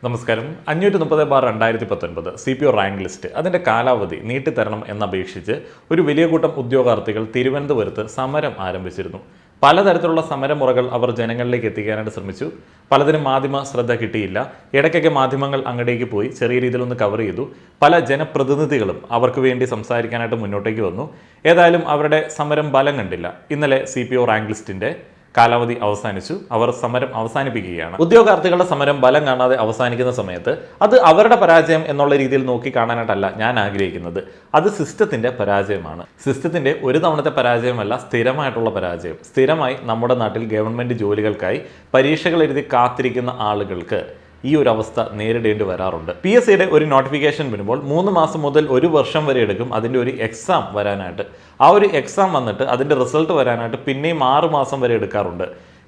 നമസ്കാരം. 530/2019 CPO rank list അതിൻ്റെ കാലാവധി നീട്ടിത്തരണം എന്നപേക്ഷിച്ച് ഒരു വലിയ കൂട്ടം ഉദ്യോഗാർത്ഥികൾ തിരുവനന്തപുരത്ത് സമരം ആരംഭിച്ചിരുന്നു. പലതരത്തിലുള്ള സമരമുറകൾ അവർ ജനങ്ങളിലേക്ക് എത്തിക്കാനായിട്ട് ശ്രമിച്ചു. പലതിനും മാധ്യമ ശ്രദ്ധ കിട്ടിയില്ല. ഇടയ്ക്കൊക്കെ മാധ്യമങ്ങൾ അങ്ങടേക്ക് പോയി ചെറിയ രീതിയിലൊന്ന് കവർ ചെയ്തു. പല ജനപ്രതിനിധികളും അവർക്ക് വേണ്ടി സംസാരിക്കാനായിട്ട് മുന്നോട്ടേക്ക് വന്നു. ഏതായാലും അവരുടെ സമരം ബലം കണ്ടില്ല. ഇന്നലെ CPO റാങ്ക് ലിസ്റ്റിൻ്റെ കാലാവധി അവസാനിച്ചു. അവർ സമരം അവസാനിപ്പിക്കുകയാണ്. ഉദ്യോഗാർത്ഥികളുടെ സമരം ബലം കാണാതെ അവസാനിക്കുന്ന സമയത്ത് അത് അവരുടെ പരാജയം എന്നുള്ള രീതിയിൽ നോക്കി കാണാനായിട്ടല്ല ഞാൻ ആഗ്രഹിക്കുന്നത്. അത് സിസ്റ്റത്തിന്റെ പരാജയമാണ്. സിസ്റ്റത്തിന്റെ ഒരു തവണത്തെ പരാജയമല്ല, സ്ഥിരമായിട്ടുള്ള പരാജയം. സ്ഥിരമായി നമ്മുടെ നാട്ടിൽ ഗവൺമെന്റ് ജോലികൾക്കായി പരീക്ഷകൾ എഴുതി കാത്തിരിക്കുന്ന ആളുകൾക്ക് ഈ ഒരു അവസ്ഥ നേരിടേണ്ടി വരാറുണ്ട്. PSCയുടെ ഒരു നോട്ടിഫിക്കേഷൻ വരുമ്പോൾ 3 മാസം മുതൽ 1 വർഷം വരെ എടുക്കും അതിൻ്റെ ഒരു എക്സാം വരാനായിട്ട്. ആ ഒരു എക്സാം വന്നിട്ട് അതിൻ്റെ റിസൾട്ട് വരാനായിട്ട് പിന്നെയും 6 മാസം വരെ എടുക്കാറുണ്ട്.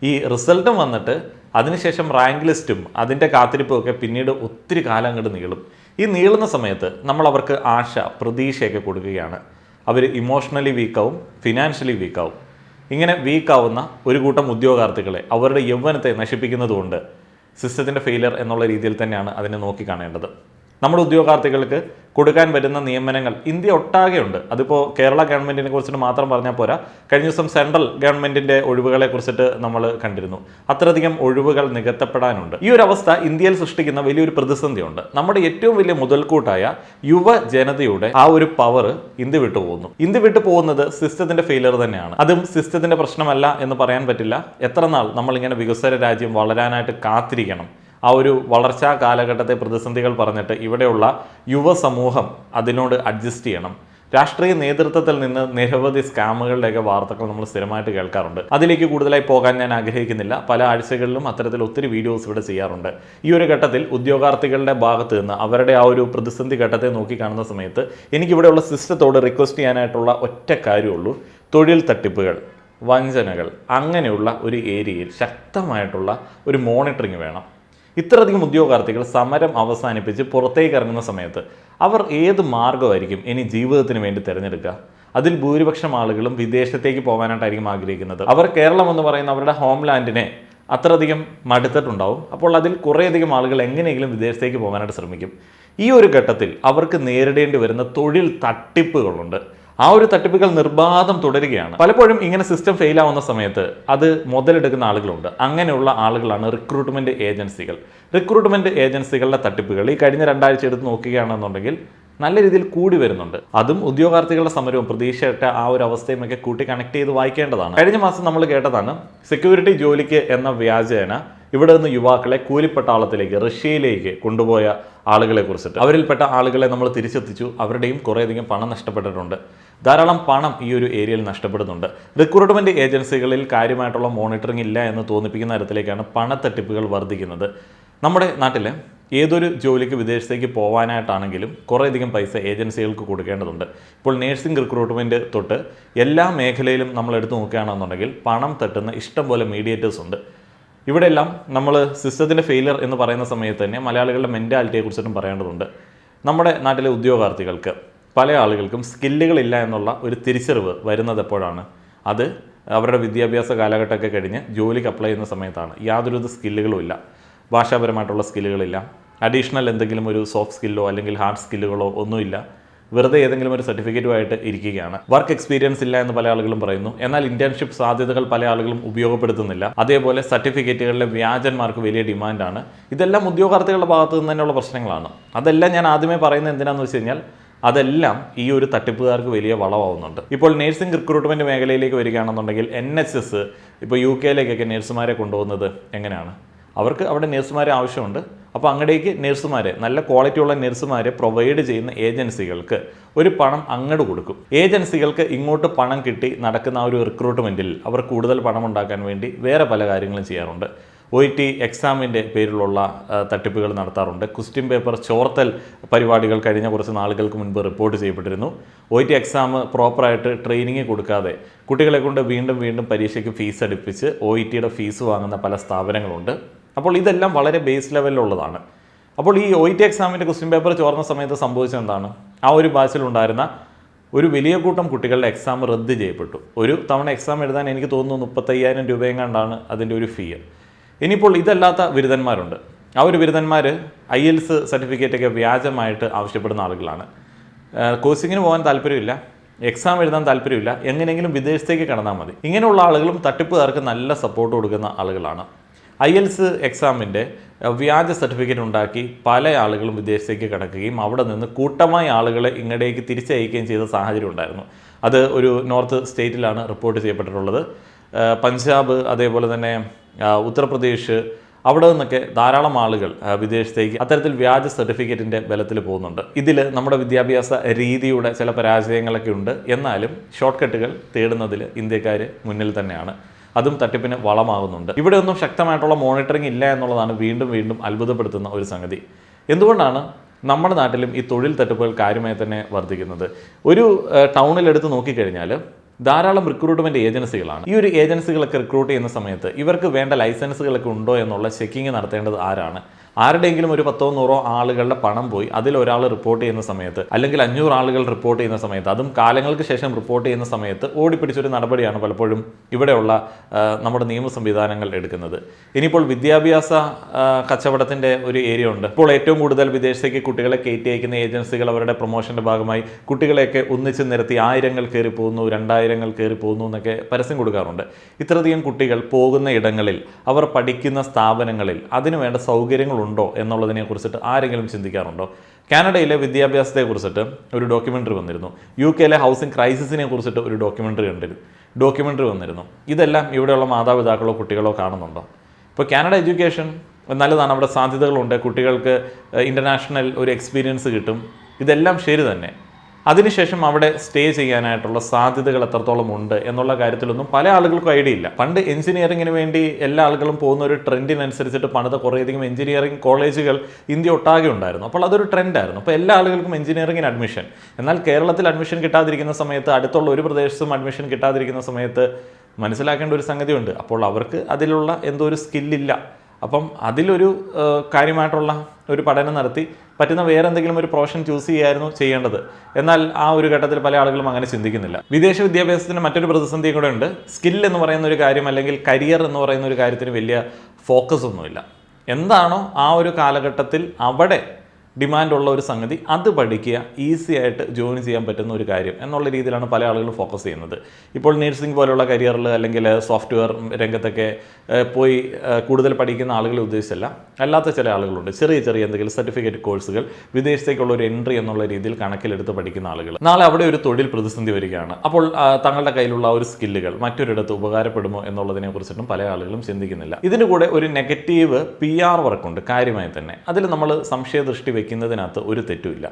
ഈ റിസൾട്ടും വന്നിട്ട് അതിനുശേഷം റാങ്ക് ലിസ്റ്റും അതിൻ്റെ കാത്തിരിപ്പും ഒക്കെ പിന്നീട് ഒത്തിരി കാലം അങ്ങോട്ട് നീളും. ഈ നീളുന്ന സമയത്ത് നമ്മൾ അവർക്ക് ആശ, പ്രതീക്ഷയൊക്കെ കൊടുക്കുകയാണ്. അവർ ഇമോഷണലി വീക്കാവും, ഫിനാൻഷ്യലി വീക്കാവും. ഇങ്ങനെ വീക്കാവുന്ന ഒരു കൂട്ടം ഉദ്യോഗാർത്ഥികളെ അവരുടെ യൗവനത്തെ നശിപ്പിക്കുന്നതുകൊണ്ട് സിസ്റ്റത്തിൻ്റെ ഫെയിലിയർ എന്നുള്ള രീതിയിൽ തന്നെയാണ് അതിനെ നോക്കിക്കാണേണ്ടത്. നമ്മുടെ ഉദ്യോഗാർത്ഥികൾക്ക് കൊടുക്കാൻ വരുന്ന നിയമനങ്ങൾ ഇന്ത്യ ഒട്ടാകെ ഉണ്ട്. അതിപ്പോൾ കേരള ഗവൺമെൻറ്റിനെ കുറിച്ചിട്ട് മാത്രം പറഞ്ഞാൽ പോരാ. കഴിഞ്ഞ ദിവസം സെൻട്രൽ ഗവൺമെൻറ്റിൻ്റെ ഒഴിവുകളെ കുറിച്ചിട്ട് നമ്മൾ കണ്ടിരുന്നു. അത്രയധികം ഒഴിവുകൾ നികത്തപ്പെടാനുണ്ട്. ഈ ഒരു അവസ്ഥ ഇന്ത്യയിൽ സൃഷ്ടിക്കുന്ന വലിയൊരു പ്രതിസന്ധിയുണ്ട്. നമ്മുടെ ഏറ്റവും വലിയ മുതൽക്കൂട്ടായ യുവജനതയുടെ ആ ഒരു പവർ ഇന്ത്യ വിട്ടു പോകുന്നു. ഇന്ത്യ വിട്ടു പോകുന്നത് സിസ്റ്റത്തിൻ്റെ ഫെയിലിയർ തന്നെയാണ്. അതും സിസ്റ്റത്തിൻ്റെ പ്രശ്നമല്ല എന്ന് പറയാൻ പറ്റില്ല. എത്ര നാൾ നമ്മളിങ്ങനെ വികസ്വര രാജ്യം വളരാനായിട്ട് കാത്തിരിക്കണം? ആ ഒരു വളർച്ചാ കാലഘട്ടത്തെ പ്രതിസന്ധികൾ പറഞ്ഞിട്ട് ഇവിടെയുള്ള യുവസമൂഹം അതിനോട് അഡ്ജസ്റ്റ് ചെയ്യണം. രാഷ്ട്രീയ നേതൃത്വത്തിൽ നിന്ന് നിരവധി സ്കാമുകളുടെയൊക്കെ വാർത്തകൾ നമ്മൾ സ്ഥിരമായിട്ട് കേൾക്കാറുണ്ട്. അതിലേക്ക് കൂടുതലായി പോകാൻ ഞാൻ ആഗ്രഹിക്കുന്നില്ല. പല ആഴ്ചകളിലും അത്തരത്തിൽ ഒത്തിരി വീഡിയോസ് ഇവിടെ ചെയ്യാറുണ്ട്. ഈ ഒരു ഘട്ടത്തിൽ ഉദ്യോഗാർത്ഥികളുടെ ഭാഗത്ത് നിന്ന് അവരുടെ ആ ഒരു പ്രതിസന്ധി ഘട്ടത്തെ നോക്കി കാണുന്ന സമയത്ത് എനിക്കിവിടെയുള്ള സിസ്റ്റത്തോട് റിക്വസ്റ്റ് ചെയ്യാനായിട്ടുള്ള ഒറ്റ കാര്യമുള്ളൂ. തൊഴിൽ തട്ടിപ്പുകൾ, വഞ്ചനകൾ, അങ്ങനെയുള്ള ഒരു ഏരിയയിൽ ശക്തമായിട്ടുള്ള ഒരു മോണിറ്ററിങ് വേണം. ഇത്രയധികം ഉദ്യോഗാർത്ഥികൾ സമരം അവസാനിപ്പിച്ച് പുറത്തേക്ക് ഇറങ്ങുന്ന സമയത്ത് അവർ ഏത് മാർഗമായിരിക്കും ഇനി ജീവിതത്തിന് വേണ്ടി തിരഞ്ഞെടുക്കുക? അതിൽ ഭൂരിപക്ഷം ആളുകളും വിദേശത്തേക്ക് പോകാനായിട്ടായിരിക്കും ആഗ്രഹിക്കുന്നത്. അവർ കേരളം എന്ന് പറയുന്ന അവരുടെ ഹോംലാൻഡിനെ അത്രയധികം മടുത്തിട്ടുണ്ടാവും. അപ്പോൾ അതിൽ കുറേയധികം ആളുകൾ എങ്ങനെയെങ്കിലും വിദേശത്തേക്ക് പോകാനായിട്ട് ശ്രമിക്കും. ഈ ഒരു ഘട്ടത്തിൽ അവർക്ക് നേരിടേണ്ടി വരുന്ന തൊഴിൽ തട്ടിപ്പുകളുണ്ട്. ആ ഒരു തട്ടിപ്പുകൾ നിർബാധം തുടരുകയാണ്. പലപ്പോഴും ഇങ്ങനെ സിസ്റ്റം ഫെയിൽ ആവുന്ന സമയത്ത് അത് മുതലെടുക്കുന്ന ആളുകളുണ്ട്. അങ്ങനെയുള്ള ആളുകളാണ് റിക്രൂട്ട്മെന്റ് ഏജൻസികൾ. റിക്രൂട്ട്മെന്റ് ഏജൻസികളുടെ തട്ടിപ്പുകൾ ഈ കഴിഞ്ഞ 2 ആഴ്ച എടുത്ത് നോക്കുകയാണെന്നുണ്ടെങ്കിൽ നല്ല രീതിയിൽ കൂടി വരുന്നുണ്ട്. അതും ഉദ്യോഗാർത്ഥികളുടെ സമരവും പ്രതീക്ഷയിട്ട ആ ഒരു അവസ്ഥയും ഒക്കെ കൂട്ടി കണക്ട് ചെയ്ത് വായിക്കേണ്ടതാണ്. കഴിഞ്ഞ മാസം നമ്മൾ കേട്ടതാണ് സെക്യൂരിറ്റി ജോലിക്ക് എന്ന വ്യാജേന ഇവിടെ നിന്ന് യുവാക്കളെ കൂലിപ്പട്ടാളത്തിലേക്ക്, റഷ്യയിലേക്ക് കൊണ്ടുപോയ ആളുകളെ കുറിച്ചിട്ട്. അവരിൽപ്പെട്ട ആളുകളെ നമ്മൾ തിരിച്ചെത്തിച്ചു. അവരുടെയും കുറേയധികം പണം നഷ്ടപ്പെട്ടിട്ടുണ്ട്. ധാരാളം പണം ഈ ഒരു ഏരിയയിൽ നഷ്ടപ്പെടുന്നുണ്ട്. റിക്രൂട്ട്മെന്റ് ഏജൻസികളിൽ കാര്യമായിട്ടുള്ള മോണിറ്ററിംഗ് ഇല്ല എന്ന് തോന്നിപ്പിക്കുന്ന തരത്തിലേക്കാണ് പണത്തട്ടിപ്പുകൾ വർദ്ധിക്കുന്നത്. നമ്മുടെ നാട്ടിൽ ഏതൊരു ജോലിക്ക് വിദേശത്തേക്ക് പോകാനായിട്ടാണെങ്കിലും കുറേയധികം പൈസ ഏജൻസികൾക്ക് കൊടുക്കേണ്ടതുണ്ട്. ഇപ്പോൾ നേഴ്സിംഗ് റിക്രൂട്ട്മെൻറ്റ് തൊട്ട് എല്ലാ മേഖലയിലും നമ്മൾ എടുത്തു നോക്കുകയാണെന്നുണ്ടെങ്കിൽ പണം തട്ടുന്ന ഇഷ്ടംപോലെ മീഡിയേറ്റേഴ്സ് ഉണ്ട്. ഇവിടെയെല്ലാം നമ്മൾ സിസ്റ്റത്തിൻ്റെ ഫെയിലിയർ എന്ന് പറയുന്ന സമയത്ത് തന്നെ മലയാളികളുടെ മെൻറ്റാലിറ്റിയെ കുറിച്ചിട്ടും പറയേണ്ടതുണ്ട്. നമ്മുടെ നാട്ടിലെ ഉദ്യോഗാർത്ഥികൾക്ക് പല ആളുകൾക്കും സ്കില്ലുകളില്ല എന്നുള്ള ഒരു തിരിച്ചറിവ് വരുന്നത് എപ്പോഴാണ്? അത് അവരുടെ വിദ്യാഭ്യാസ കാലഘട്ടമൊക്കെ കഴിഞ്ഞ് ജോലിക്ക് അപ്ലൈ ചെയ്യുന്ന സമയത്താണ്. യാതൊരു സ്കില്ലുകളും ഇല്ല. ഭാഷാപരമായിട്ടുള്ള സ്കില്ലുകളില്ല. അഡീഷണൽ എന്തെങ്കിലും ഒരു സോഫ്റ്റ് സ്കില്ലോ അല്ലെങ്കിൽ ഹാർഡ് സ്കില്ലുകളോ ഒന്നുമില്ല. വെറുതെ ഏതെങ്കിലും ഒരു സർട്ടിഫിക്കറ്റുമായിട്ട് ഇരിക്കുകയാണ്. വർക്ക് എക്സ്പീരിയൻസ് ഇല്ല എന്ന് പല ആളുകളും പറയുന്നു. എന്നാൽ ഇന്റേൺഷിപ്പ് സാധ്യതകൾ പല ആളുകളും ഉപയോഗപ്പെടുത്തുന്നില്ല. അതേപോലെ സർട്ടിഫിക്കറ്റുകളിലെ വ്യാജന്മാർക്ക് വലിയ ഡിമാൻഡാണ്. ഇതെല്ലാം ഉദ്യോഗാർത്ഥികളുടെ ഭാഗത്തു നിന്ന് തന്നെയുള്ള പ്രശ്നങ്ങളാണ്. അതെല്ലാം ഞാൻ ആദ്യമേ പറയുന്നത് എന്തിനാണെന്ന് വെച്ച് കഴിഞ്ഞാൽ അതെല്ലാം ഈ ഒരു തട്ടിപ്പുകാർക്ക് വലിയ വളമാവുന്നുണ്ട്. ഇപ്പോൾ നേഴ്സിംഗ് റിക്രൂട്ട്മെൻറ്റ് മേഖലയിലേക്ക് വരികയാണെന്നുണ്ടെങ്കിൽ NHS ഇപ്പോൾ UK നേഴ്സുമാരെ കൊണ്ടുപോകുന്നത് എങ്ങനെയാണ്? അവർക്ക് അവിടെ നേഴ്സുമാരെ ആവശ്യമുണ്ട്. അപ്പോൾ അങ്ങടേക്ക് നേഴ്സുമാരെ, നല്ല ക്വാളിറ്റിയുള്ള നേഴ്സുമാരെ പ്രൊവൈഡ് ചെയ്യുന്ന ഏജൻസികൾക്ക് ഒരു പണം അങ്ങോട്ട് കൊടുക്കും. ഏജൻസികൾക്ക് ഇങ്ങോട്ട് പണം കിട്ടി നടക്കുന്ന ആ ഒരു റിക്രൂട്ട്മെൻറ്റിൽ അവർ കൂടുതൽ പണം ഉണ്ടാക്കാൻ വേണ്ടി വേറെ പല കാര്യങ്ങളും ചെയ്യാറുണ്ട്. OET എക്സാമിൻ്റെ പേരിലുള്ള തട്ടിപ്പുകൾ നടത്താറുണ്ട്. ക്വസ്റ്റ്യൻ പേപ്പർ ചോർത്തൽ പരിപാടികൾ കഴിഞ്ഞ കുറച്ച് നാളുകൾക്ക് മുൻപ് റിപ്പോർട്ട് ചെയ്യപ്പെട്ടിരുന്നു. OET എക്സാം പ്രോപ്പറായിട്ട് ട്രെയിനിങ് കൊടുക്കാതെ കുട്ടികളെ കൊണ്ട് വീണ്ടും വീണ്ടും പരീക്ഷയ്ക്ക് ഫീസ് അടുപ്പിച്ച് OETയുടെ ഫീസ് വാങ്ങുന്ന പല സ്ഥാപനങ്ങളുണ്ട്. അപ്പോൾ ഇതെല്ലാം വളരെ ബേസ് ലെവലിലുള്ളതാണ്. അപ്പോൾ ഈ OET എക്സാമിൻ്റെ ക്വസ്റ്റ്യൻ പേപ്പർ ചോർന്ന സമയത്ത് സംഭവിച്ചത് എന്താണ്? ആ ഒരു ബാച്ചിലുണ്ടായിരുന്ന ഒരു വലിയ കൂട്ടം കുട്ടികളുടെ എക്സാം റദ്ദ് ചെയ്യപ്പെട്ടു. ഒരു തവണ എക്സാം എഴുതാൻ എനിക്ക് തോന്നുന്നു 35,000 രൂപയെങ്ങാണ്ടാണ് അതിൻ്റെ ഒരു ഫീ. ഇനിയിപ്പോൾ ഇതല്ലാത്ത ബിരുദന്മാരുണ്ട്. ആ ഒരു ബിരുദന്മാർ IELTS സർട്ടിഫിക്കറ്റൊക്കെ വ്യാജമായിട്ട് ആവശ്യപ്പെടുന്ന ആളുകളാണ്. കോച്ചിങ്ങിന് പോകാൻ താല്പര്യമില്ല, എക്സാം എഴുതാൻ താല്പര്യമില്ല, എങ്ങനെയെങ്കിലും വിദേശത്തേക്ക് കടന്നാൽ മതി. ഇങ്ങനെയുള്ള ആളുകളും തട്ടിപ്പുകാർക്ക് നല്ല സപ്പോർട്ട് കൊടുക്കുന്ന ആളുകളാണ്. IELTS എക്സാമിൻ്റെ വ്യാജ സർട്ടിഫിക്കറ്റ് ഉണ്ടാക്കി പല ആളുകളും വിദേശത്തേക്ക് കടക്കുകയും അവിടെ നിന്ന് കൂട്ടമായി ആളുകളെ ഇങ്ങടേക്ക് തിരിച്ചയക്കുകയും ചെയ്ത സാഹചര്യം ഉണ്ടായിരുന്നു. അത് ഒരു നോർത്ത് സ്റ്റേറ്റിലാണ് റിപ്പോർട്ട് ചെയ്യപ്പെട്ടിട്ടുള്ളത്. പഞ്ചാബ്, അതേപോലെ തന്നെ ഉത്തർപ്രദേശ്, അവിടെ നിന്നൊക്കെ ധാരാളം ആളുകൾ വിദേശത്തേക്ക് അത്തരത്തിൽ വ്യാജ സർട്ടിഫിക്കറ്റിൻ്റെ ബലത്തിൽ പോകുന്നുണ്ട്. ഇതിൽ നമ്മുടെ വിദ്യാഭ്യാസ രീതിയുടെ ചില പരാജയങ്ങളൊക്കെ ഉണ്ട്. എന്നാലും ഷോർട്ട് കട്ടുകൾ തേടുന്നതിൽ ഇന്ത്യക്കാർ മുന്നിൽ തന്നെയാണ്. അതും തട്ടിപ്പിന് വളമാകുന്നുണ്ട്. ഇവിടെ ഒന്നും ശക്തമായിട്ടുള്ള മോണിറ്ററിംഗ് ഇല്ല എന്നുള്ളതാണ് വീണ്ടും വീണ്ടും അത്ഭുതപ്പെടുത്തുന്ന ഒരു സംഗതി. എന്തുകൊണ്ടാണ് നമ്മുടെ നാട്ടിലും ഈ തൊഴിൽ തട്ടിപ്പുകൾ കാര്യമായി തന്നെ വർദ്ധിക്കുന്നത്? ഒരു ടൗണിലെടുത്ത് നോക്കിക്കഴിഞ്ഞാൽ ധാരാളം റിക്രൂട്ട്മെൻറ്റ് ഏജൻസികളാണ്. ഈ ഒരു ഏജൻസികളൊക്കെ റിക്രൂട്ട് ചെയ്യുന്ന സമയത്ത് ഇവർക്ക് വേണ്ട ലൈസൻസുകളൊക്കെ ഉണ്ടോ എന്നുള്ള ചെക്കിങ് നടത്തേണ്ടത് ആരാണ്? ആരുടെയെങ്കിലും ഒരു 10-100 ആളുകളുടെ പണം പോയി അതിലൊരാൾ റിപ്പോർട്ട് ചെയ്യുന്ന സമയത്ത്, അല്ലെങ്കിൽ 500 ആളുകൾ റിപ്പോർട്ട് ചെയ്യുന്ന സമയത്ത്, അതും കാലങ്ങൾക്ക് ശേഷം റിപ്പോർട്ട് ചെയ്യുന്ന സമയത്ത് ഓടിപ്പിടിച്ചൊരു നടപടിയാണ് പലപ്പോഴും ഇവിടെയുള്ള നമ്മുടെ നിയമ സംവിധാനങ്ങൾ എടുക്കുന്നത്. ഇനിയിപ്പോൾ വിദ്യാഭ്യാസ കച്ചവടത്തിൻ്റെ ഒരു ഏരിയ ഉണ്ട്. ഇപ്പോൾ ഏറ്റവും കൂടുതൽ വിദേശത്തേക്ക് കുട്ടികളെ കയറ്റി അയക്കുന്ന ഏജൻസികൾ അവരുടെ പ്രൊമോഷൻ്റെ ഭാഗമായി കുട്ടികളെയൊക്കെ ഒന്നിച്ച് നിരത്തി 1000 കയറി പോകുന്നു, 2000 കയറി പോകുന്നു എന്നൊക്കെ പരസ്യം കൊടുക്കാറുണ്ട്. ഇത്രയധികം കുട്ടികൾ പോകുന്ന ഇടങ്ങളിൽ, അവർ പഠിക്കുന്ന സ്ഥാപനങ്ങളിൽ അതിനുവേണ്ട സൗകര്യങ്ങൾ ഉണ്ടോ എന്നുള്ളതിനെ കുറിച്ചിട്ട് ആരെങ്കിലും ചിന്തിക്കാറുണ്ടോ? കാനഡയിലെ വിദ്യാഭ്യാസത്തെ കുറിച്ചിട്ട് ഒരു ഡോക്യുമെൻ്ററി വന്നിരുന്നു. UK ഹൗസിംഗ് ക്രൈസിസിനെ കുറിച്ചിട്ട് ഒരു ഡോക്യുമെൻ്ററി വന്നിരുന്നു. ഇതെല്ലാം ഇവിടെയുള്ള മാതാപിതാക്കളോ കുട്ടികളോ കാണുന്നുണ്ടോ? ഇപ്പോൾ കാനഡ എഡ്യൂക്കേഷൻ നല്ലതാണ്, അവിടെ സാധ്യതകളുണ്ട്, കുട്ടികൾക്ക് ഇൻ്റർനാഷണൽ ഒരു എക്സ്പീരിയൻസ് കിട്ടും, ഇതെല്ലാം ശരി തന്നെ. അതിനുശേഷം അവിടെ സ്റ്റേ ചെയ്യാനായിട്ടുള്ള സാധ്യതകൾ എത്രത്തോളം ഉണ്ട് എന്നുള്ള കാര്യത്തിലൊന്നും പല ആളുകൾക്കും ഐഡിയ ഇല്ല. പണ്ട് എഞ്ചിനീയറിങ്ങിന് വേണ്ടി എല്ലാ ആളുകളും പോകുന്ന ഒരു ട്രെൻഡിനനുസരിച്ചിട്ട് പണിത കുറേയധികം എഞ്ചിനീയറിംഗ് കോളേജുകൾ ഇന്ത്യ ഒട്ടാകെ ഉണ്ടായിരുന്നു. അപ്പോൾ അതൊരു ട്രെൻഡായിരുന്നു. അപ്പോൾ എല്ലാ ആളുകൾക്കും എഞ്ചിനീയറിംഗിന് അഡ്മിഷൻ. എന്നാൽ കേരളത്തിൽ അഡ്മിഷൻ കിട്ടാതിരിക്കുന്ന സമയത്ത്, അടുത്തുള്ള ഒരു പ്രദേശത്തും അഡ്മിഷൻ കിട്ടാതിരിക്കുന്ന സമയത്ത് മനസ്സിലാക്കേണ്ട ഒരു സംഗതിയുണ്ട്. അപ്പോൾ അവർക്ക് അതിലുള്ള എന്തോ ഒരു സ്കില്ലില്ല. അപ്പം അതിലൊരു കാര്യമായിട്ടുള്ള ഒരു പഠനം നടത്തി പറ്റുന്ന വേറെ എന്തെങ്കിലും ഒരു പ്രൊഫഷൻ ചൂസ് ചെയ്യായിരുന്നു ചെയ്യേണ്ടത്. എന്നാൽ ആ ഒരു ഘട്ടത്തിൽ പല ആളുകളും അങ്ങനെ ചിന്തിക്കുന്നില്ല. വിദേശ വിദ്യാഭ്യാസത്തിന് മറ്റൊരു പ്രതിസന്ധിയും കൂടെ ഉണ്ട്. സ്കിൽ എന്ന് പറയുന്ന ഒരു കാര്യം, അല്ലെങ്കിൽ കരിയർ എന്ന് പറയുന്ന ഒരു കാര്യത്തിന് വലിയ ഫോക്കസ് ഒന്നുമില്ല. എന്താണോ ആ ഒരു കാലഘട്ടത്തിൽ അവിടെ ഡിമാൻഡുള്ള ഒരു സംഗതി, അത് പഠിക്കുക, ഈസി ആയിട്ട് ജോയിൻ ചെയ്യാൻ പറ്റുന്ന ഒരു കാര്യം എന്നുള്ള രീതിയിലാണ് പല ആളുകളും ഫോക്കസ് ചെയ്യുന്നത്. ഇപ്പോൾ നഴ്സിംഗ് പോലുള്ള കരിയറിൽ, അല്ലെങ്കിൽ സോഫ്റ്റ്വെയർ രംഗത്തൊക്കെ പോയി കൂടുതൽ പഠിക്കുന്ന ആളുകളെ ഉദ്ദേശിച്ചല്ല, അല്ലാത്ത ചില ആളുകളുണ്ട്. ചെറിയ ചെറിയ എന്തെങ്കിലും സർട്ടിഫിക്കറ്റ് കോഴ്സുകൾ, വിദേശത്തേക്കുള്ള ഒരു എൻട്രി എന്നുള്ള രീതിയിൽ കണക്കിലെടുത്ത് പഠിക്കുന്ന ആളുകൾ. നാളെ അവിടെ ഒരു തൊഴിൽ പ്രതിസന്ധി വരികയാണ്. അപ്പോൾ തങ്ങളുടെ കയ്യിലുള്ള ഒരു സ്കില്ലുകൾ മറ്റൊരിടത്ത് ഉപകാരപ്പെടുമോ എന്നുള്ളതിനെ കുറിച്ചിട്ടും പല ആളുകളും ചിന്തിക്കുന്നില്ല. ഇതിന് കൂടെ ഒരു നെഗറ്റീവ് PR വർക്കുണ്ട് കാര്യമായി തന്നെ. അതിൽ നമ്മൾ സംശയദൃഷ്ടി വയ്ക്കുന്നതിനകത്ത് ഒരു തെറ്റുമില്ല.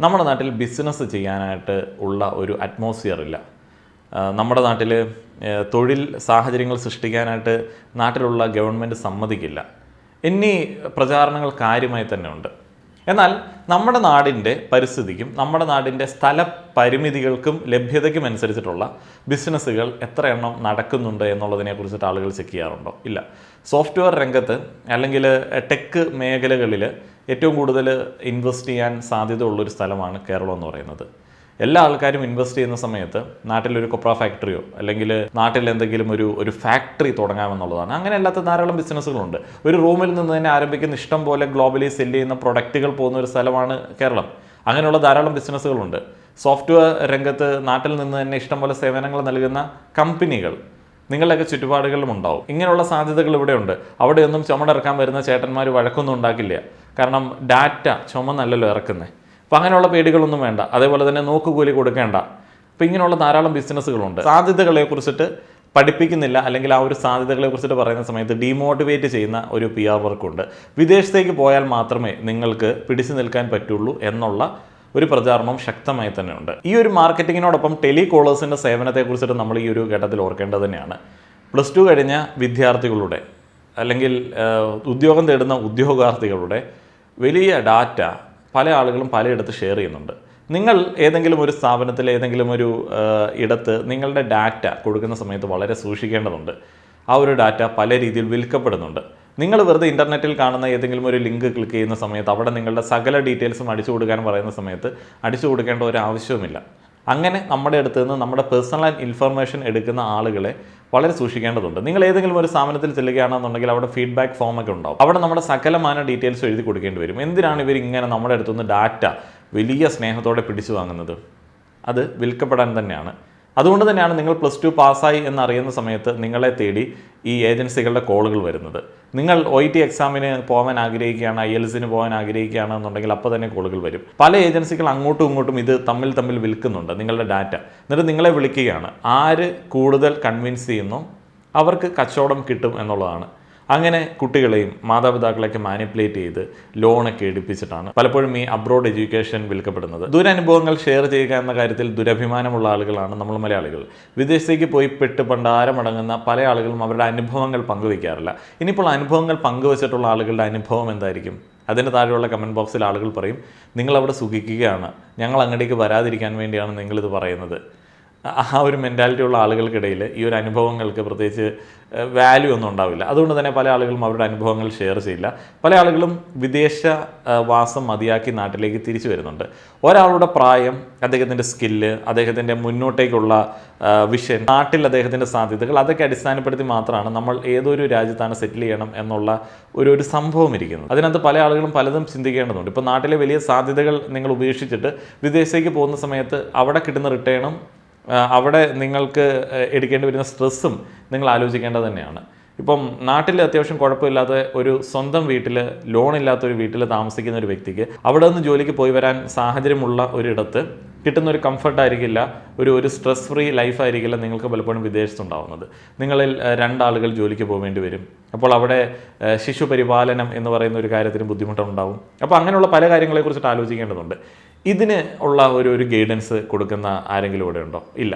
നമ്മുടെ നാട്ടിൽ ബിസിനസ് ചെയ്യാനായിട്ട് ഉള്ള ഒരു അറ്റ്മോസ്ഫിയർ ഇല്ല. നമ്മുടെ നാട്ടിൽ തൊഴിൽ സാഹചര്യങ്ങൾ സൃഷ്ടിക്കാനായിട്ട് നാട്ടിലുള്ള ഗവൺമെൻറ് സമ്മതിക്കില്ല. എന്നീ പ്രചാരണങ്ങൾ കാര്യമായി തന്നെ ഉണ്ട്. എന്നാൽ നമ്മുടെ നാടിൻ്റെ പരിസ്ഥിതിക്കും നമ്മുടെ നാടിൻ്റെ സ്ഥല പരിമിതികൾക്കും ലഭ്യതയ്ക്കും അനുസരിച്ചിട്ടുള്ള ബിസിനസ്സുകൾ എത്ര എണ്ണം നടക്കുന്നുണ്ട് എന്നുള്ളതിനെ കുറിച്ചിട്ട് ആളുകൾ ചെക്ക് ചെയ്യാറുണ്ടോ? ഇല്ല. സോഫ്റ്റ്വെയർ രംഗത്ത്, അല്ലെങ്കിൽ ടെക് മേഖലകളിൽ ഏറ്റവും കൂടുതൽ ഇൻവെസ്റ്റ് ചെയ്യാൻ സാധ്യതയുള്ളൊരു സ്ഥലമാണ് കേരളം എന്ന് പറയുന്നത്. എല്ലാ ആൾക്കാരും ഇൻവെസ്റ്റ് ചെയ്യുന്ന സമയത്ത് നാട്ടിലൊരു കൊപ്ര ഫാക്ടറിയോ അല്ലെങ്കിൽ നാട്ടിൽ എന്തെങ്കിലും ഒരു ഫാക്ടറി തുടങ്ങാമെന്നുള്ളതാണ്. അങ്ങനെ അല്ലാത്ത ധാരാളം ബിസിനസ്സുകളുണ്ട്. ഒരു റൂമിൽ നിന്ന് തന്നെ ആരംഭിക്കുന്ന ഇഷ്ടം പോലെ ഗ്ലോബലി സെല്ല് ചെയ്യുന്ന പ്രൊഡക്റ്റുകൾ പോകുന്ന ഒരു സ്ഥലമാണ് കേരളം. അങ്ങനെയുള്ള ധാരാളം ബിസിനസ്സുകളുണ്ട്. സോഫ്റ്റ്വെയർ രംഗത്ത് നാട്ടിൽ നിന്ന് തന്നെ ഇഷ്ടം പോലെ സേവനങ്ങൾ നൽകുന്ന കമ്പനികൾ നിങ്ങളുടെയൊക്കെ ചുറ്റുപാടുകളിലും ഉണ്ടാവും. ഇങ്ങനെയുള്ള സാധ്യതകൾ ഇവിടെയുണ്ട്. അവിടെയൊന്നും ചുമടിറക്കാൻ വരുന്ന ചേട്ടന്മാർ വഴക്കൊന്നും ഉണ്ടാക്കില്ല. കാരണം ഡാറ്റ ചുമന്നല്ലല്ലോ ഇറക്കുന്നത്. അപ്പോൾ അങ്ങനെയുള്ള പേടികളൊന്നും വേണ്ട. അതേപോലെ തന്നെ നോക്കുകൂലി കൊടുക്കേണ്ട. അപ്പോൾ ഇങ്ങനെയുള്ള ധാരാളം ബിസിനസ്സുകളുണ്ട്. സാധ്യതകളെ കുറിച്ചിട്ട് പഠിപ്പിക്കുന്നില്ല, അല്ലെങ്കിൽ ആ ഒരു സാധ്യതകളെ കുറിച്ചിട്ട് പറയുന്ന സമയത്ത് ഡീമോട്ടിവേറ്റ് ചെയ്യുന്ന ഒരു PR വർക്കുണ്ട്. വിദേശത്തേക്ക് പോയാൽ മാത്രമേ നിങ്ങൾക്ക് പിടിച്ചു നിൽക്കാൻ പറ്റുള്ളൂ എന്നുള്ള ഒരു പ്രചാരണം ശക്തമായി തന്നെ ഉണ്ട്. ഈ ഒരു മാർക്കറ്റിങ്ങിനോടൊപ്പം ടെലികോളേഴ്സിൻ്റെ സേവനത്തെക്കുറിച്ചിട്ട് നമ്മൾ ഈ ഒരു ഘട്ടത്തിൽ ഓർക്കേണ്ടത് തന്നെയാണ്. +2 കഴിഞ്ഞ വിദ്യാർത്ഥികളുടെ, അല്ലെങ്കിൽ ഉദ്യോഗം തേടുന്ന ഉദ്യോഗാർത്ഥികളുടെ വലിയ ഡാറ്റ പല ആളുകളും പലയിടത്ത് ഷെയർ ചെയ്യുന്നുണ്ട്. നിങ്ങൾ ഏതെങ്കിലും ഒരു സ്ഥാപനത്തിൽ, ഏതെങ്കിലും ഒരു ഇടത്ത് നിങ്ങളുടെ ഡാറ്റ കൊടുക്കുന്ന സമയത്ത് വളരെ സൂക്ഷിക്കേണ്ടതുണ്ട്. ആ ഒരു ഡാറ്റ പല രീതിയിൽ വിൽക്കപ്പെടുന്നുണ്ട്. നിങ്ങൾ വെറുതെ ഇൻ്റർനെറ്റിൽ കാണുന്ന ഏതെങ്കിലും ഒരു ലിങ്ക് ക്ലിക്ക് ചെയ്യുന്ന സമയത്ത് അവിടെ നിങ്ങളുടെ സകല ഡീറ്റെയിൽസും അടിച്ചു കൊടുക്കാൻ പറയുന്ന സമയത്ത് അടിച്ചു കൊടുക്കേണ്ട ഒരു ആവശ്യവുമില്ല. അങ്ങനെ നമ്മുടെ അടുത്ത് നിന്ന് നമ്മുടെ പേഴ്സണൽ ഇൻഫർമേഷൻ എടുക്കുന്ന ആളുകളെ വളരെ സൂക്ഷിക്കേണ്ടതുണ്ട്. നിങ്ങൾ ഏതെങ്കിലും ഒരു സ്ഥാപനത്തിൽ ചെല്ലുകയാണെന്നുണ്ടെങ്കിൽ അവിടെ ഫീഡ്ബാക്ക് ഫോമൊക്കെ ഉണ്ടാവും. അവിടെ നമ്മുടെ സകലമാന ഡീറ്റെയിൽസ് എഴുതി കൊടുക്കേണ്ടി വരും. എന്തിനാണ് ഇവർ ഇങ്ങനെ നമ്മുടെ അടുത്തുനിന്ന് ഡാറ്റ വലിയ സ്നേഹത്തോടെ പിടിച്ചു വാങ്ങുന്നത്? അത് വിൽക്കപ്പെടാൻ തന്നെയാണ്. അതുകൊണ്ട് തന്നെയാണ് നിങ്ങൾ +2 പാസ്സായി എന്നറിയുന്ന സമയത്ത് നിങ്ങളെ തേടി ഈ ഏജൻസികളുടെ കോളുകൾ വരുന്നത്. നിങ്ങൾ OET എക്സാമിന് പോകാൻ ആഗ്രഹിക്കുകയാണ്, IELTS പോകാൻ ആഗ്രഹിക്കുകയാണ് എന്നുണ്ടെങ്കിൽ അപ്പോൾ തന്നെ കോളുകൾ വരും. പല ഏജൻസികൾ അങ്ങോട്ടും ഇങ്ങോട്ടും ഇത് തമ്മിൽ വിൽക്കുന്നുണ്ട് നിങ്ങളുടെ ഡാറ്റ. എന്നിട്ട് നിങ്ങളെ വിളിക്കുകയാണ്. ആര് കൂടുതൽ കൺവിൻസ് ചെയ്യുന്നു അവർക്ക് കച്ചവടം കിട്ടും എന്നുള്ളതാണ്. അങ്ങനെ കുട്ടികളെയും മാതാപിതാക്കളെയൊക്കെ മാനിപ്പുലേറ്റ് ചെയ്ത് ലോണൊക്കെ എടുപ്പിച്ചിട്ടാണ് പലപ്പോഴും ഈ അബ്രോഡ് എഡ്യൂക്കേഷൻ വിൽക്കപ്പെടുന്നത്. ദുരനുഭവങ്ങൾ ഷെയർ ചെയ്യുക എന്ന കാര്യത്തിൽ ദുരഭിമാനമുള്ള ആളുകളാണ് നമ്മൾ മലയാളികൾ. വിദേശത്തേക്ക് പോയി പെട്ട് പണ്ടാരമടങ്ങുന്ന പല ആളുകളും അവരുടെ അനുഭവങ്ങൾ പങ്കുവയ്ക്കാറില്ല. ഇനിയിപ്പോൾ അനുഭവങ്ങൾ പങ്കുവച്ചിട്ടുള്ള ആളുകളുടെ അനുഭവം എന്തായിരിക്കും? അതിന് താഴെയുള്ള കമൻറ്റ് ബോക്സിൽ ആളുകൾ പറയും, നിങ്ങളവിടെ സുഖിക്കുകയാണ്, ഞങ്ങൾ അങ്ങോട്ടേക്ക് വരാതിരിക്കാൻ വേണ്ടിയാണ് നിങ്ങളിത് പറയുന്നത്. ആ ഒരു മെൻറ്റാലിറ്റി ഉള്ള ആളുകൾക്കിടയിൽ ഈ ഒരു അനുഭവങ്ങൾക്ക് പ്രത്യേകിച്ച് വാല്യൂ ഒന്നും ഉണ്ടാവില്ല. അതുകൊണ്ട് തന്നെ പല ആളുകളും അവരുടെ അനുഭവങ്ങൾ ഷെയർ ചെയ്യില്ല. പല ആളുകളും വിദേശ വാസം മതിയാക്കി നാട്ടിലേക്ക് തിരിച്ചു വരുന്നുണ്ട്. ഒരാളുടെ പ്രായം, അദ്ദേഹത്തിൻ്റെ സ്കില്ല്, അദ്ദേഹത്തിൻ്റെ മുന്നോട്ടേക്കുള്ള വിഷൻ, നാട്ടിൽ അദ്ദേഹത്തിൻ്റെ സാധ്യതകൾ, അതൊക്കെ അടിസ്ഥാനപ്പെടുത്തി മാത്രമാണ് നമ്മൾ ഏതൊരു രാജ്യത്താണ് സെറ്റിൽ ചെയ്യണം എന്നുള്ള ഒരു സംഭവം ഇരിക്കുന്നത്. അതിനകത്ത് പല ആളുകളും പലതും ചിന്തിക്കേണ്ടതുണ്ട്. ഇപ്പോൾ നാട്ടിലെ വലിയ സാധ്യതകൾ നിങ്ങൾ ഉപേക്ഷിച്ചിട്ട് വിദേശത്തേക്ക് പോകുന്ന സമയത്ത് അവിടെ കിട്ടുന്ന റിട്ടേണും അവിടെ നിങ്ങൾക്ക് എടുക്കേണ്ടി വരുന്ന സ്ട്രെസ്സും നിങ്ങൾ ആലോചിക്കേണ്ടത് തന്നെയാണ്. ഇപ്പം നാട്ടിൽ അത്യാവശ്യം കുഴപ്പമില്ലാത്ത ഒരു സ്വന്തം വീട്ടിൽ, ലോണില്ലാത്തൊരു വീട്ടിൽ താമസിക്കുന്ന ഒരു വ്യക്തിക്ക് അവിടെ നിന്ന് ജോലിക്ക് പോയി വരാൻ സാഹചര്യമുള്ള ഒരിടത്ത് കിട്ടുന്ന ഒരു കംഫർട്ടായിരിക്കില്ല, ഒരു സ്ട്രെസ് ഫ്രീ ലൈഫായിരിക്കില്ല നിങ്ങൾക്ക് പലപ്പോഴും വിദേശത്തുണ്ടാവുന്നത്. നിങ്ങളിൽ 2 ആളുകൾ ജോലിക്ക് പോകേണ്ടി വരും. അപ്പോൾ അവിടെ ശിശു പരിപാലനം എന്ന് പറയുന്ന ഒരു കാര്യത്തിന് ബുദ്ധിമുട്ടുണ്ടാവും. അപ്പോൾ അങ്ങനെയുള്ള പല കാര്യങ്ങളെക്കുറിച്ചിട്ട് ആലോചിക്കേണ്ടതുണ്ട്. ഇതിന് ഉള്ള ഒരു ഗൈഡൻസ് കൊടുക്കുന്ന ആരെങ്കിലും ഇവിടെ ഉണ്ടോ? ഇല്ല.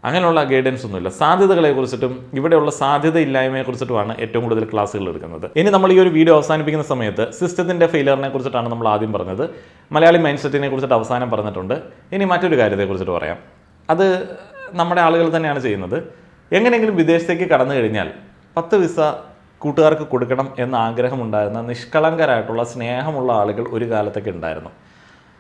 അങ്ങനെയുള്ള ഗൈഡൻസ് ഒന്നുമില്ല. സാധ്യതകളെക്കുറിച്ചിട്ടും ഇവിടെയുള്ള സാധ്യതയില്ലായ്മയെക്കുറിച്ചിട്ടുമാണ് ഏറ്റവും കൂടുതൽ ക്ലാസ്സുകൾ എടുക്കുന്നത്. ഇനി നമ്മൾ ഈ ഒരു വീഡിയോ അവസാനിപ്പിക്കുന്ന സമയത്ത് സിസ്റ്റത്തിൻ്റെ ഫെയിലിയറിനെ കുറിച്ചിട്ടാണ് നമ്മൾ ആദ്യം പറഞ്ഞത്. മലയാളി മൈൻഡ് സെറ്റിനെ കുറിച്ചിട്ട് അവസാനം പറഞ്ഞിട്ടുണ്ട്. ഇനി മറ്റൊരു കാര്യത്തെക്കുറിച്ചിട്ട് പറയാം. അത് നമ്മുടെ ആളുകൾ തന്നെയാണ് ചെയ്യുന്നത്. എങ്ങനെയെങ്കിലും വിദേശത്തേക്ക് കടന്നു കഴിഞ്ഞാൽ 10 വിസ കൂട്ടുകാർക്ക് കൊടുക്കണം എന്ന ആഗ്രഹമുണ്ടായിരുന്ന നിഷ്കളങ്കരായിട്ടുള്ള സ്നേഹമുള്ള ആളുകൾ ഒരു കാലത്തൊക്കെ ഉണ്ടായിരുന്നു.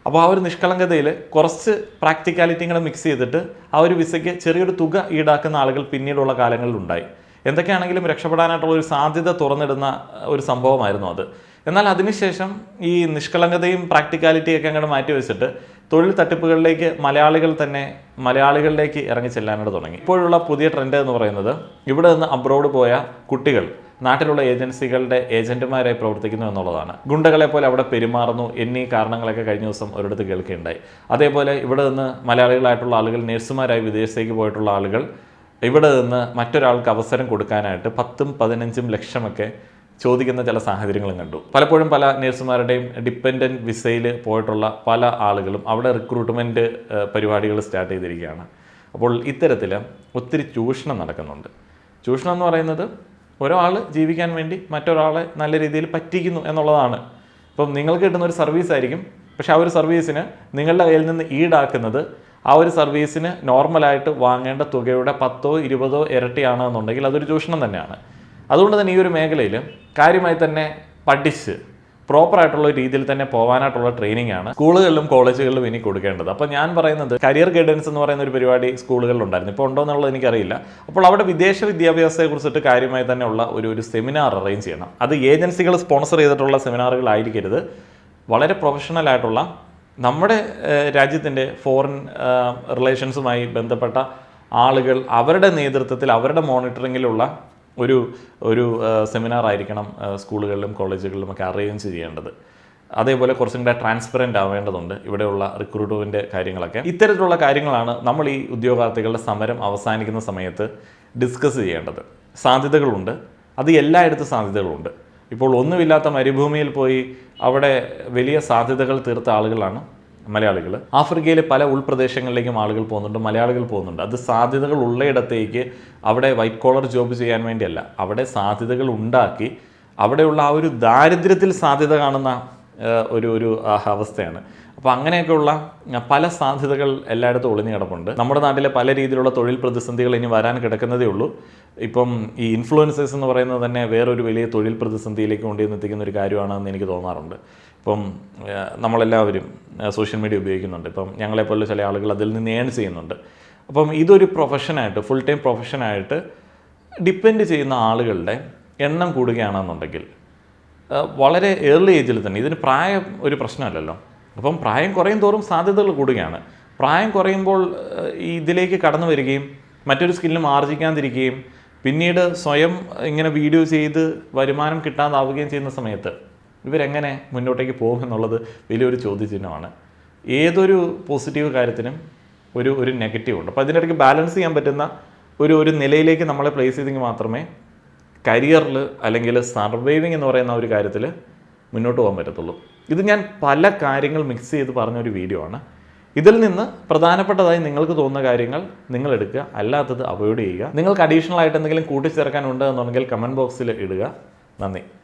അപ്പോൾ ആ ഒരു നിഷ്കളങ്കതയിൽ കുറച്ച് പ്രാക്ടിക്കാലിറ്റികൾ മിക്സ് ചെയ്തിട്ട് ആ ഒരു വിസയ്ക്ക് ചെറിയൊരു തുക ഈടാക്കുന്ന ആളുകൾ പിന്നീടുള്ള കാലങ്ങളിലുണ്ടായി. എന്തൊക്കെയാണെങ്കിലും രക്ഷപ്പെടാനായിട്ടുള്ള ഒരു സാധ്യത തുറന്നിടുന്ന ഒരു സംഭവമായിരുന്നു അത്. എന്നാൽ അതിനുശേഷം ഈ നിഷ്കളങ്കതയും പ്രാക്ടിക്കാലിറ്റിയൊക്കെ അങ്ങോട്ട് മാറ്റി വെച്ചിട്ട് തൊഴിൽ തട്ടിപ്പുകളിലേക്ക് മലയാളികളിലേക്ക് ഇറങ്ങി ചെല്ലാനായിട്ട് തുടങ്ങി. ഇപ്പോഴുള്ള പുതിയ ട്രെൻഡ് എന്ന് പറയുന്നത് ഇവിടെ നിന്ന് അബ്രോഡ് പോയ കുട്ടികൾ നാട്ടിലുള്ള ഏജൻസികളുടെ ഏജന്റുമാരായി പ്രവർത്തിക്കുന്നു എന്നുള്ളതാണ്. ഗുണ്ടകളെ പോലെ അവിടെ പെരുമാറുന്നു എന്നീ കാരണങ്ങളൊക്കെ കഴിഞ്ഞ ദിവസം ഒരിടത്ത് കേൾക്കുകയുണ്ടായി. അതേപോലെ ഇവിടെ നിന്ന് മലയാളികളായിട്ടുള്ള ആളുകൾ നഴ്സുമാരായി വിദേശത്തേക്ക് പോയിട്ടുള്ള ആളുകൾ ഇവിടെ നിന്ന് മറ്റൊരാൾക്ക് അവസരം കൊടുക്കാനായിട്ട് 10-15 ലക്ഷമൊക്കെ ചോദിക്കുന്ന ചില സാഹചര്യങ്ങളും കണ്ടു. പലപ്പോഴും പല നഴ്സുമാരുടെയും ഡിപ്പെൻഡൻറ്റ് വിസയിൽ പോയിട്ടുള്ള പല ആളുകളും അവിടെ റിക്രൂട്ട്മെൻറ്റ് പരിപാടികൾ സ്റ്റാർട്ട് ചെയ്തിരിക്കുകയാണ്. അപ്പോൾ ഇത്തരത്തിൽ ഒത്തിരി ചൂഷണം നടക്കുന്നുണ്ട്. ചൂഷണം എന്ന് പറയുന്നത് ഒരാൾ ജീവിക്കാൻ വേണ്ടി മറ്റൊരാളെ നല്ല രീതിയിൽ പറ്റിക്കുന്നു എന്നുള്ളതാണ്. ഇപ്പം നിങ്ങൾക്ക് കിട്ടുന്ന ഒരു സർവീസ് ആയിരിക്കും, പക്ഷെ ആ ഒരു സർവീസിന് നിങ്ങളുടെ കയ്യിൽ നിന്ന് ഈടാക്കുന്നത് ആ ഒരു സർവീസിന് നോർമലായിട്ട് വാങ്ങേണ്ട തുകയുടെ 10-20 ഇരട്ടിയാണ് എന്നുണ്ടെങ്കിൽ അതൊരു ചൂഷണം തന്നെയാണ്. അതുകൊണ്ട് തന്നെ ഈ ഒരു മേഖലയിൽ കാര്യമായി തന്നെ പഠിച്ച് പ്രോപ്പറായിട്ടുള്ള രീതിയിൽ തന്നെ പോകാനായിട്ടുള്ള ട്രെയിനിങ് ആണ് സ്കൂളുകളിലും കോളേജുകളിലും ഇനി കൊടുക്കേണ്ടത്. അപ്പോൾ ഞാൻ പറയുന്നത് കരിയർ ഗൈഡൻസ് എന്ന് പറയുന്ന ഒരു പരിപാടി സ്കൂളുകളിലുണ്ടായിരുന്നു. ഇപ്പോൾ ഉണ്ടോ എന്നുള്ളത് എനിക്കറിയില്ല. അപ്പോൾ അവിടെ വിദേശ വിദ്യാഭ്യാസത്തെക്കുറിച്ചിട്ട് കാര്യമായി തന്നെ ഉള്ള ഒരു സെമിനാർ അറേഞ്ച് ചെയ്യണം. അത് ഏജൻസികൾ സ്പോൺസർ ചെയ്തിട്ടുള്ള സെമിനാറുകളായിരിക്കരുത്. വളരെ പ്രൊഫഷണൽ ആയിട്ടുള്ള നമ്മുടെ രാജ്യത്തിൻ്റെ ഫോറിൻ റിലേഷൻസുമായി ബന്ധപ്പെട്ട ആളുകൾ അവരുടെ നേതൃത്വത്തിൽ അവരുടെ മോണിറ്ററിങ്ങിലുള്ള ഒരു സെമിനാർ ആയിരിക്കണം സ്കൂളുകളിലും കോളേജുകളിലുമൊക്കെ അറേഞ്ച് ചെയ്യേണ്ടത്. അതേപോലെ കുറച്ചും കൂടെ ട്രാൻസ്പെറൻ്റ് ആവേണ്ടതുണ്ട് ഇവിടെയുള്ള റിക്രൂട്ട്മെൻറ്റ് കാര്യങ്ങളൊക്കെ. ഇത്തരത്തിലുള്ള കാര്യങ്ങളാണ് നമ്മൾ ഈ ഉദ്യോഗാർത്ഥികളുടെ സമരം അവസാനിക്കുന്ന സമയത്ത് ഡിസ്കസ് ചെയ്യേണ്ടത്. സാധ്യതകളുണ്ട്, അത് എല്ലായിടത്തും സാധ്യതകളുണ്ട്. ഇപ്പോൾ ഒന്നുമില്ലാത്ത മരുഭൂമിയിൽ പോയി അവിടെ വലിയ സാധ്യതകൾ തീർത്ത ആളുകളാണ് മലയാളികൾ. ആഫ്രിക്കയിലെ പല ഉൾപ്രദേശങ്ങളിലേക്കും ആളുകൾ പോകുന്നുണ്ട്, മലയാളികൾ പോകുന്നുണ്ട്. അത് സാധ്യതകൾ ഉള്ളയിടത്തേക്ക് അവിടെ വൈറ്റ് കോളർ ജോബ് ചെയ്യാൻ വേണ്ടിയല്ല, അവിടെ സാധ്യതകൾ ഉണ്ടാക്കി അവിടെയുള്ള ആ ഒരു ദാരിദ്ര്യത്തിൽ സാധ്യത കാണുന്ന ഒരു അവസ്ഥയാണ്. അപ്പോൾ അങ്ങനെയൊക്കെയുള്ള പല സാധ്യതകൾ എല്ലായിടത്തും ഒളിഞ്ഞു കിടപ്പുണ്ട്. നമ്മുടെ നാട്ടിലെ പല രീതിയിലുള്ള തൊഴിൽ പ്രതിസന്ധികൾ ഇനി വരാൻ കിടക്കുന്നതേ ഉള്ളൂ. ഇപ്പം ഈ ഇൻഫ്ലുവൻസേഴ്സ് എന്ന് പറയുന്നത് തന്നെ വേറൊരു വലിയ തൊഴിൽ പ്രതിസന്ധിയിലേക്ക് കൊണ്ടുവന്നെത്തിക്കുന്ന ഒരു കാര്യമാണെന്ന് എനിക്ക് തോന്നാറുണ്ട്. ഇപ്പം നമ്മളെല്ലാവരും സോഷ്യൽ മീഡിയ ഉപയോഗിക്കുന്നുണ്ട്. ഇപ്പം ഞങ്ങളെപ്പോലുള്ള ചില ആളുകൾ അതിൽ നിന്ന് ഏൺ ചെയ്യുന്നുണ്ട്. അപ്പം ഇതൊരു പ്രൊഫഷനായിട്ട്, ഫുൾ ടൈം പ്രൊഫഷനായിട്ട് ഡിപ്പെൻഡ് ചെയ്യുന്ന ആളുകളുടെ എണ്ണം കൂടുകയാണെന്നുണ്ടെങ്കിൽ വളരെ ഏർലി ഏജിൽ തന്നെ, ഇതിന് പ്രായം ഒരു പ്രശ്നമല്ലല്ലോ. അപ്പം പ്രായം കുറയും തോറും സാധ്യതകൾ കൂടുകയാണ്. പ്രായം കുറയുമ്പോൾ ഇതിലേക്ക് കടന്നു വരികയും മറ്റൊരു സ്കില്ലും ആർജിക്കാതിരിക്കുകയും പിന്നീട് സ്വയം ഇങ്ങനെ വീഡിയോ ചെയ്ത് വരുമാനം കിട്ടാതാവുകയും ചെയ്യുന്ന സമയത്ത് ഇവരെങ്ങനെ മുന്നോട്ടേക്ക് പോകും എന്നുള്ളത് വലിയൊരു ചോദ്യചിഹ്നമാണ്. ഏതൊരു പോസിറ്റീവ് കാര്യത്തിനും ഒരു നെഗറ്റീവ് ഉണ്ട്. അപ്പോൾ അതിനിടയ്ക്ക് ബാലൻസ് ചെയ്യാൻ പറ്റുന്ന ഒരു നിലയിലേക്ക് നമ്മളെ പ്ലേസ് ചെയ്തെങ്കിൽ മാത്രമേ കരിയറിൽ അല്ലെങ്കിൽ സർവൈവിങ് എന്ന് പറയുന്ന ഒരു കാര്യത്തിൽ മുന്നോട്ട് പോകാൻ പറ്റത്തുള്ളൂ. ഇത് ഞാൻ പല കാര്യങ്ങൾ മിക്സ് ചെയ്ത് പറഞ്ഞൊരു വീഡിയോ ആണ്. ഇതിൽ നിന്ന് പ്രധാനപ്പെട്ടതായി നിങ്ങൾക്ക് തോന്നുന്ന കാര്യങ്ങൾ നിങ്ങൾ എടുക്കുക, അല്ലാത്തത് അവോയ്ഡ് ചെയ്യുക. നിങ്ങൾക്ക് അഡീഷണൽ ആയിട്ട് എന്തെങ്കിലും കൂട്ടിച്ചേർക്കാനുണ്ട് എന്നുണ്ടെങ്കിൽ കമൻറ്റ് ബോക്സിൽ ഇടുക. നന്ദി.